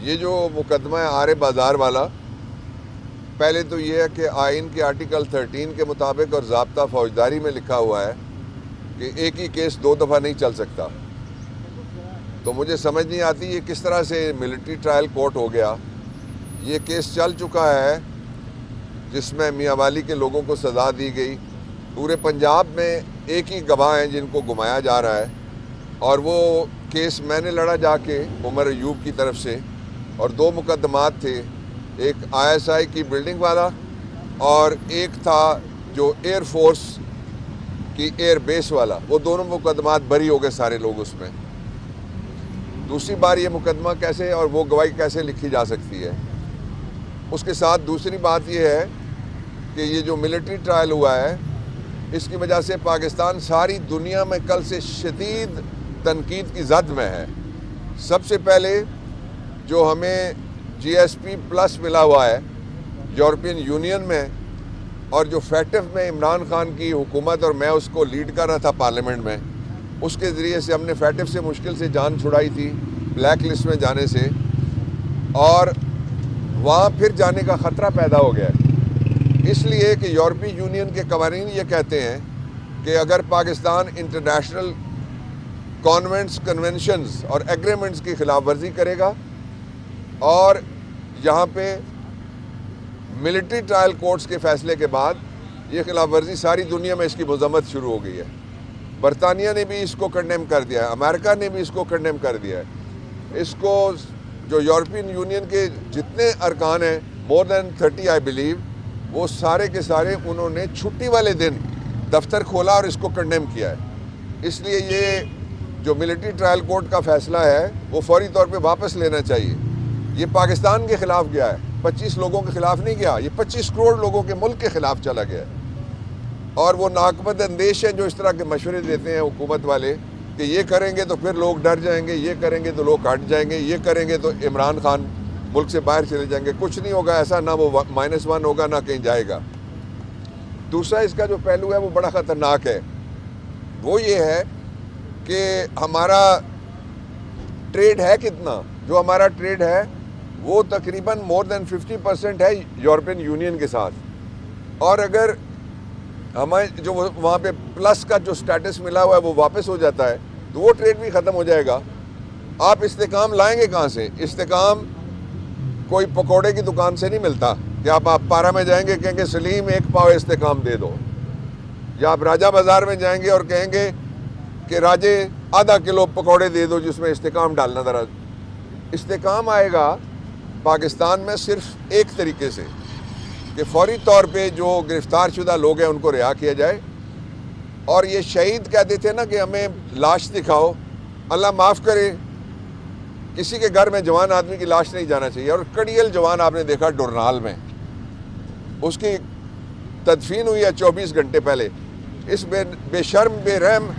ये जो मुकदमा है आरे बाज़ार वाला, पहले तो ये है कि आइन के आर्टिकल 13 के मुताबिक और ज़ाब्ता फौजदारी में लिखा हुआ है कि एक ही केस 2 दफ़ा नहीं चल सकता। तो मुझे समझ नहीं आती ये किस तरह से मिलिट्री ट्रायल कोर्ट हो गया। ये केस चल चुका है जिसमें मियाँ वाली के लोगों को सज़ा दी गई। पूरे पंजाब में एक ही गवाह हैं जिनको घुमाया जा रहा है, और वो केस मैंने लड़ा जाके उमर अयूब की तरफ से, और 2 मुकदमात थे, एक ISI की बिल्डिंग वाला और एक था जो एयर फोर्स की एयर बेस वाला। वो दोनों मुकदमात बरी हो गए सारे लोग उसमें। दूसरी बार ये मुकदमा कैसे और वो गवाही कैसे लिखी जा सकती है। उसके साथ दूसरी बात ये है कि ये जो मिलिट्री ट्रायल हुआ है, इसकी वजह से पाकिस्तान सारी दुनिया में कल से शदीद तनकीद की जद में है। सबसे पहले जो हमें GSP प्लस मिला हुआ है यूरोपियन यूनियन में, और जो फैटिफ में इमरान खान की हुकूमत और मैं उसको लीड कर रहा था पार्लियामेंट में, उसके ज़रिए से हमने फैटिफ से मुश्किल से जान छुड़ाई थी ब्लैक लिस्ट में जाने से, और वहाँ फिर जाने का ख़तरा पैदा हो गया है। इसलिए कि यूरोपीय यूनियन के कवानीन ये कहते हैं कि अगर पाकिस्तान इंटरनेशनल कॉन्वेंट्स, कन्वेंशंस और एग्रीमेंट्स की खिलाफ वर्जी करेगा और यहाँ पे मिलिट्री ट्रायल कोर्ट्स के फैसले के बाद ये खिलाफ वर्जी सारी दुनिया में इसकी मजम्मत शुरू हो गई है। बरतानिया ने भी इसको कंडेम कर दिया है, अमेरिका ने भी इसको कंडेम कर दिया है। इसको जो यूरोपियन यूनियन के जितने अरकान हैं, मोर देन 30 आई बिलीव, वो सारे के सारे उन्होंने छुट्टी वाले दिन दफ्तर खोला और इसको कंडेम किया है। इसलिए ये जो मिलिट्री ट्रायल कोर्ट का फैसला है वो फौरी तौर पे वापस लेना चाहिए। ये पाकिस्तान के ख़िलाफ़ गया है, 25 लोगों के ख़िलाफ़ नहीं गया, ये 25 करोड़ लोगों के मुल्क के ख़िलाफ़ चला गया है। और वो नाकबद अंदेश हैं जो इस तरह के मशवरे देते हैं हुकूमत वाले कि ये करेंगे तो फिर लोग डर जाएंगे, ये करेंगे तो लोग हट जाएंगे, ये करेंगे तो इमरान खान मुल्क से बाहर चले जाएंगे। कुछ नहीं होगा ऐसा, ना वो -1 होगा ना कहीं जाएगा। दूसरा इसका जो पहलू है वो बड़ा ख़तरनाक है। वो ये है कि हमारा ट्रेड है कितना, जो हमारा ट्रेड है वो तकरीबन मोर देन 50% है यूरोपियन यूनियन के साथ। और अगर हमें जो वहाँ पे प्लस का जो स्टेटस मिला हुआ है वो वापस हो जाता है तो वो ट्रेड भी ख़त्म हो जाएगा। आप इस्तेकाम लाएंगे कहाँ से? इस्तेकाम कोई पकौड़े की दुकान से नहीं मिलता कि आप पारा में जाएंगे कहेंगे सलीम 1 पाव इस्तेकाम दे दो, या आप राजा बाज़ार में जाएंगे और कहेंगे कि राजे आधा किलो पकौड़े दे दो जिसमें इस्तेकाम डालना। ज़रा इस्तेकाम आएगा पाकिस्तान में सिर्फ एक तरीके से कि फौरी तौर पे जो गिरफ़्तार शुदा लोग हैं उनको रिहा किया जाए। और ये शहीद कहते थे ना कि हमें लाश दिखाओ, अल्लाह माफ़ करे, किसी के घर में जवान आदमी की लाश नहीं जाना चाहिए। और कड़ियल जवान आपने देखा डोरनाल में, उसकी तदफीन हुई है 24 घंटे पहले। इस बेशर्म, बेरहम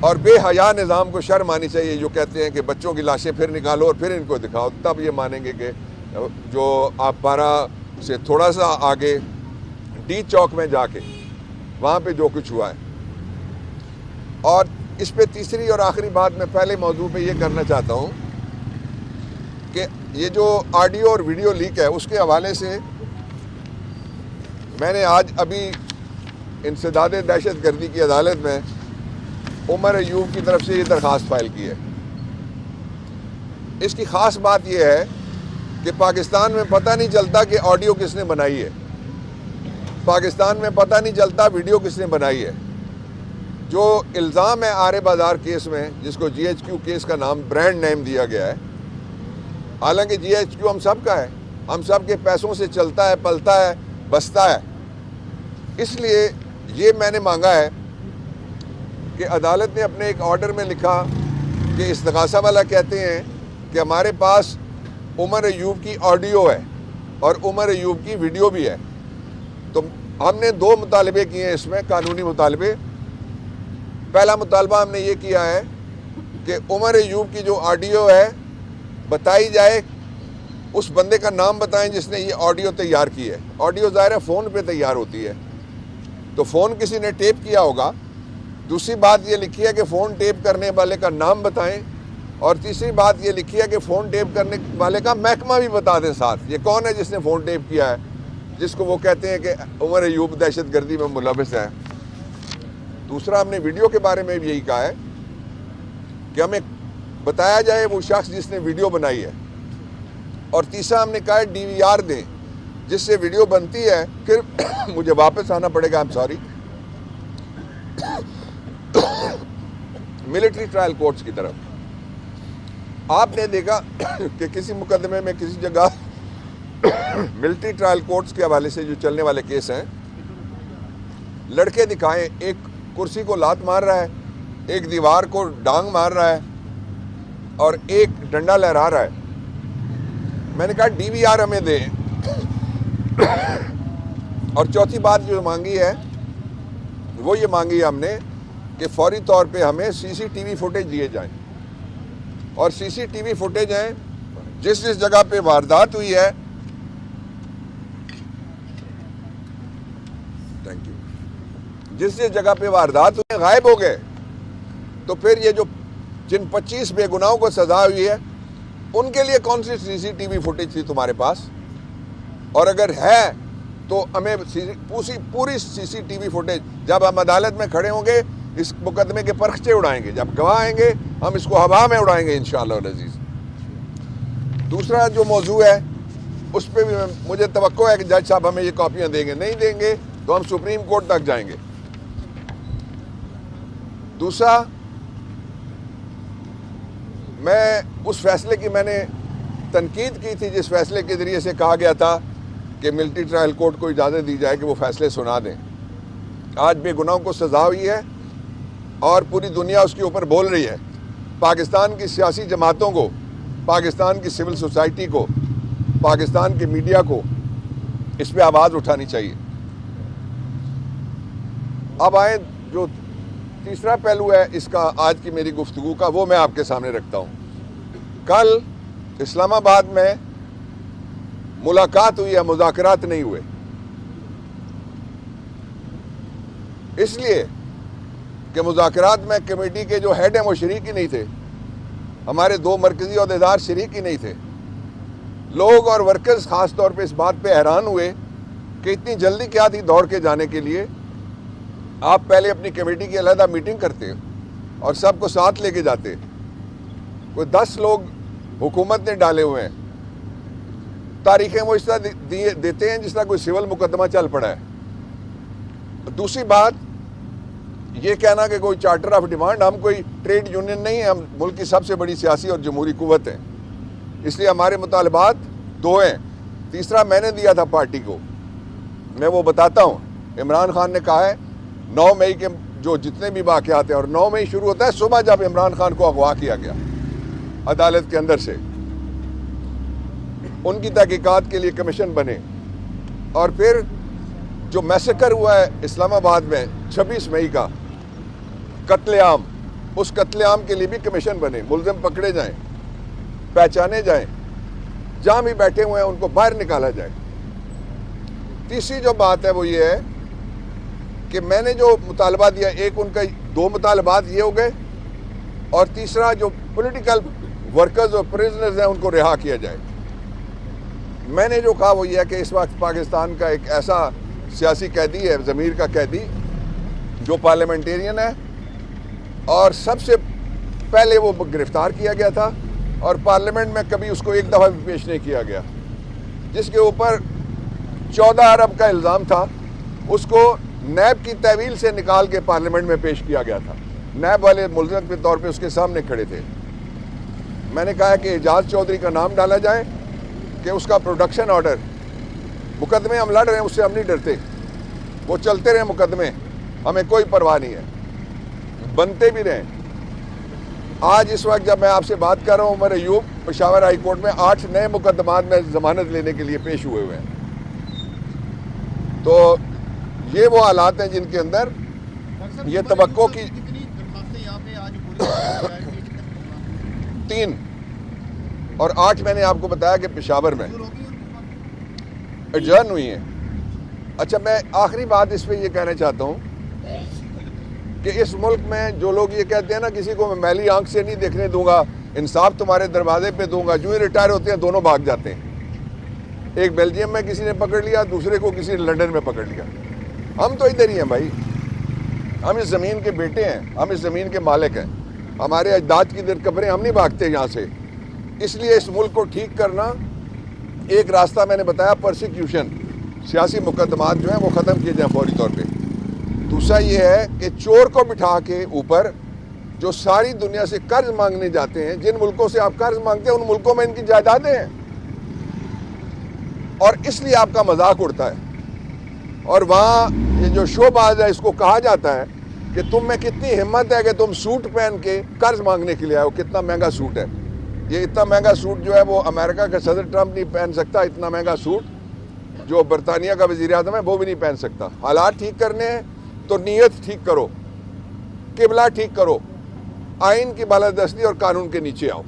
और बेहया निज़ाम को शर्म आनी चाहिए जो कहते हैं कि बच्चों की लाशें फिर निकालो और फिर इनको दिखाओ, तब ये मानेंगे कि जो आप पारा से थोड़ा सा आगे डी चौक में जाके वहाँ पे जो कुछ हुआ है। और इस पे तीसरी और आखिरी बात मैं पहले मौजू पे ये करना चाहता हूँ कि ये जो ऑडियो और वीडियो लीक है उसके हवाले से मैंने आज अभी इंसदाद दहशतगर्दी की अदालत में उमर अयूब की तरफ से ये दरख्वास्त फाइल की है। इसकी ख़ास बात यह है कि पाकिस्तान में पता नहीं चलता कि ऑडियो किसने बनाई है, पाकिस्तान में पता नहीं चलता वीडियो किसने बनाई है। जो इल्ज़ाम है आरे बाज़ार केस में, जिसको GHQ केस का नाम, ब्रांड नेम दिया गया है, हालांकि GHQ हम सब का है, हम सब के पैसों से चलता है, पलता है, बसता है। इसलिए ये मैंने मांगा है कि अदालत ने अपने एक ऑर्डर में लिखा कि इस्तग़ासा वाला कहते हैं कि हमारे पास उमर अयूब की ऑडियो है और उमर अयूब की वीडियो भी है। तो हमने 2 मुतालबे किए हैं इसमें, कानूनी मुतालबे। पहला मुतालबा हमने ये किया है कि उमर अयूब की जो ऑडियो है बताई जाए, उस बंदे का नाम बताएं जिसने ये ऑडियो तैयार की है। ऑडियो ज़ाहिर है फ़ोन पे तैयार होती है, तो फ़ोन किसी ने टेप किया होगा। दूसरी बात ये लिखी है कि फ़ोन टेप करने वाले का नाम बताएं और तीसरी बात ये लिखी है कि फ़ोन टेप करने वाले का महकमा भी बता दें साथ, ये कौन है जिसने फ़ोन टेप किया है, जिसको वो कहते हैं कि उमर अयूब दहशतगर्दी में मुलविस है। दूसरा, हमने वीडियो के बारे में भी यही कहा है कि हमें बताया जाए वो शख्स जिसने वीडियो बनाई है। और तीसरा, हमने कहा है DVR दें, जिससे वीडियो बनती है फिर मुझे वापस आना पड़ेगा, I am sorry, military trial courts की तरफ। आपने देखा कि किसी मुकदमे में किसी जगह मिलिट्री ट्रायल कोर्ट्स के हवाले से जो चलने वाले केस हैं, लड़के दिखाएं, एक कुर्सी को लात मार रहा है, एक दीवार को डांग मार रहा है और एक डंडा लहरा रहा है। मैंने कहा DVR हमें दें। और चौथी बात जो मांगी है वो ये मांगी है हमने कि फौरी तौर पे हमें CCTV फुटेज दिए जाएं, और CCTV फुटेज हैं जिस जिस जगह पे वारदात हुई है, थैंक यू, जिस जिस जगह पे वारदात हुई गायब हो गए, तो फिर ये जो जिन 25 बेगुनाहों को सजा हुई है उनके लिए कौन सी CCTV फुटेज थी तुम्हारे पास? और अगर है तो हमें पूरी CCTV फुटेज, जब हम अदालत में खड़े होंगे इस मुकदमे के परखचे उड़ाएंगे, जब गवाह आएंगे हम इसको हवा में उड़ाएंगे इंशाअल्लाह अज़ीज़। दूसरा जो मौजू है उस पर भी मुझे तवक्को है कि जज साहब हमें ये कॉपियां देंगे, नहीं देंगे तो हम सुप्रीम कोर्ट तक जाएंगे। दूसरा, मैं उस फैसले की मैंने तनकीद की थी जिस फैसले के ज़रिए से कहा गया था कि मिलिट्री ट्रायल कोर्ट को इजाज़त दी जाए कि वो फैसले सुना दें। आज बेगुनाहों को सजा हुई है और पूरी दुनिया उसके ऊपर बोल रही है। पाकिस्तान की सियासी जमातों को, पाकिस्तान की सिविल सोसाइटी को, पाकिस्तान के मीडिया को इस पर आवाज़ उठानी चाहिए। अब आए जो तीसरा पहलू है इसका, आज की मेरी गुफ्तगू का, वो मैं आपके सामने रखता हूँ। कल इस्लामाबाद में मुलाकात हुई है, मुज़ाकरात नहीं हुए, इसलिए कि मुज़ाकरात में कमेटी के जो हेड हैं वो शरीक ही नहीं थे, हमारे 2 मरकज़ी ओहदेदार शरीक ही नहीं थे। लोग और वर्कर्स ख़ास तौर पे इस बात पे हैरान हुए कि इतनी जल्दी क्या थी दौड़ के जाने के लिए। आप पहले अपनी कमेटी की अलहदा मीटिंग करते और सबको साथ लेके जाते। कोई 10 लोग हुकूमत ने डाले हुए हैं, तारीखें वो इस तरह देते हैं जिस तरह कोई सिविल मुकदमा चल पड़ा है। दूसरी बात, ये कहना कि कोई चार्टर ऑफ डिमांड, हम कोई ट्रेड यूनियन नहीं है, हम मुल्क की सबसे बड़ी सियासी और जमहूरी कुव्वत है, इसलिए हमारे मुतालबात 2 हैं। तीसरा मैंने दिया था पार्टी को, मैं वो बताता हूँ। इमरान खान ने कहा है 9 मई के जो जितने भी वाक़यात हैं, और 9 मई शुरू होता है सुबह जब इमरान खान को अगवा किया गया अदालत के अंदर से, उनकी तहकीकात के लिए कमीशन बने। और फिर जो मैसेकर हुआ है इस्लामाबाद में 26 मई का कत्लेआम, उस कत्लेआम के लिए भी कमीशन बने, मुल्ज़िम पकड़े जाएं, पहचाने जाएं, जहाँ भी बैठे हुए हैं उनको बाहर निकाला जाए। तीसरी जो बात है वो ये है कि मैंने जो मुतालबा दिया, एक उनका 2 मुतालबात ये हो गए, और तीसरा जो पॉलिटिकल वर्कर्स और प्रिजनर्स हैं उनको रिहा किया जाए। मैंने जो कहा वो ये है कि इस वक्त पाकिस्तान का एक ऐसा सियासी कैदी है, ज़मीर का कैदी, जो पार्लियामेंटेरियन है और सबसे पहले वो गिरफ्तार किया गया था और पार्लियामेंट में कभी उसको एक दफ़ा भी पेश नहीं किया गया, जिसके ऊपर 14 अरब का इल्ज़ाम था। उसको नैब की तहवील से निकाल के पार्लियामेंट में पेश किया गया था। नैब वाले मुल्ज़िम के तौर पे उसके सामने खड़े थे। मैंने कहा कि एजाज चौधरी का नाम डाला जाए कि उसका प्रोडक्शन ऑर्डर, मुकदमे हम लड़ रहे हैं उससे हम नहीं डरते, वो चलते रहे मुकदमे, हमें कोई परवाह नहीं है, बनते भी रहें। आज इस वक्त जब मैं आपसे बात कर रहा हूँ, उमर अयूब पेशावर हाई कोर्ट में 8 नए मुकदमात में जमानत लेने के लिए पेश हुए हैं। तो ये वो हालात हैं जिनके अंदर ये तवक्को की 3 और 8 मैंने आपको बताया कि पेशावर में एडजर्न हुई हैं। अच्छा, मैं आखिरी बात इस पर यह कहना चाहता हूँ कि इस मुल्क में जो लोग ये कहते हैं ना, किसी को मैं मैली आंख से नहीं देखने दूंगा, इंसाफ तुम्हारे दरवाजे पे दूंगा। जो ही रिटायर होते हैं दोनों भाग जाते हैं। एक बेल्जियम में किसी ने पकड़ लिया, दूसरे को किसी ने लंदन में पकड़ लिया। हम तो इधर ही हैं भाई, हम इस ज़मीन के बेटे हैं, हम इस ज़मीन के मालिक हैं। हमारे अजदाद की इधर कब्रें, हम नहीं भागते यहाँ से। इसलिए इस मुल्क को ठीक करना, एक रास्ता मैंने बताया, परसिक्यूशन, सियासी मुकदमात जो हैं वो ख़त्म किए जाएँ फौरी तौर पे। दूसरा ये है कि चोर को बिठा के ऊपर जो सारी दुनिया से कर्ज मांगने जाते हैं, जिन मुल्कों से आप कर्ज मांगते हैं उन मुल्कों में इनकी जायदादें हैं और इसलिए आपका मजाक उड़ता है। और वहाँ ये जो शोबाज है, इसको कहा जाता है कि तुम में कितनी हिम्मत है कि तुम सूट पहन के कर्ज मांगने के लिए आए हो। कितना महंगा सूट है ये, इतना महंगा सूट जो है वो अमेरिका का सदर ट्रंप नहीं पहन सकता। इतना महंगा सूट जो बरतानिया का वज़ीर आज़म है वो भी नहीं पहन सकता। हालात ठीक करने हैं तो नीयत ठीक करो, किबला ठीक करो, आइन की बालादस्ती और कानून के नीचे आओ।